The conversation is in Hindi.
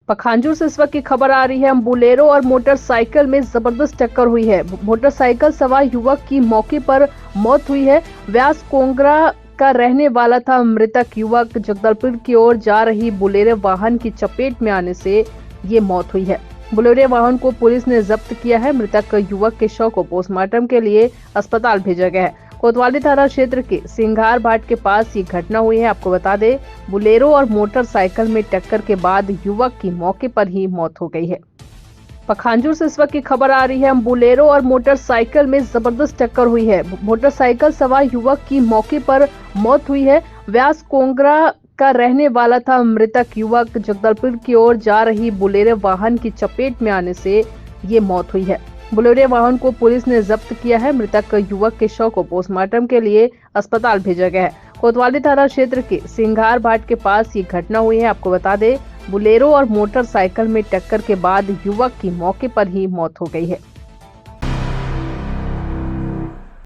पखांजूर से इस वक्त की खबर आ रही है। बोलेरो और मोटरसाइकिल में जबरदस्त टक्कर हुई है। मोटरसाइकिल सवार युवक की मौके पर मौत हुई है। व्यास कोंगरा का रहने वाला था। मृतक युवक जगदलपुर की ओर जा रही बोलेरो वाहन की चपेट में आने से ये मौत हुई है। बोलेरो वाहन को पुलिस ने जब्त किया है। मृतक युवक के शव को पोस्टमार्टम के लिए अस्पताल भेजा गया है। कोतवाली थाना क्षेत्र के सिंघार भाट के पास ये घटना हुई है। आपको बता दें, बोलेरो और मोटरसाइकिल में टक्कर के बाद युवक की मौके पर ही मौत हो गई है। पखांजूर से इस वक्त की खबर आ रही है। बोलेरो और मोटरसाइकिल में जबरदस्त टक्कर हुई है। मोटरसाइकिल सवार युवक की मौके पर मौत हुई है। व्यास कोंगरा का रहने वाला था। मृतक युवक जगदलपुर की ओर जा रही बोलेरो वाहन की चपेट में आने से ये मौत हुई है। बोलेरो वाहन को पुलिस ने जब्त किया है। मृतक युवक के शव को पोस्टमार्टम के लिए अस्पताल भेजा गया है। कोतवाली थाना क्षेत्र के सिंघार भाट के पास ये घटना हुई है। आपको बता दें, बोलेरो और मोटरसाइकिल में टक्कर के बाद युवक की मौके पर ही मौत हो गई है।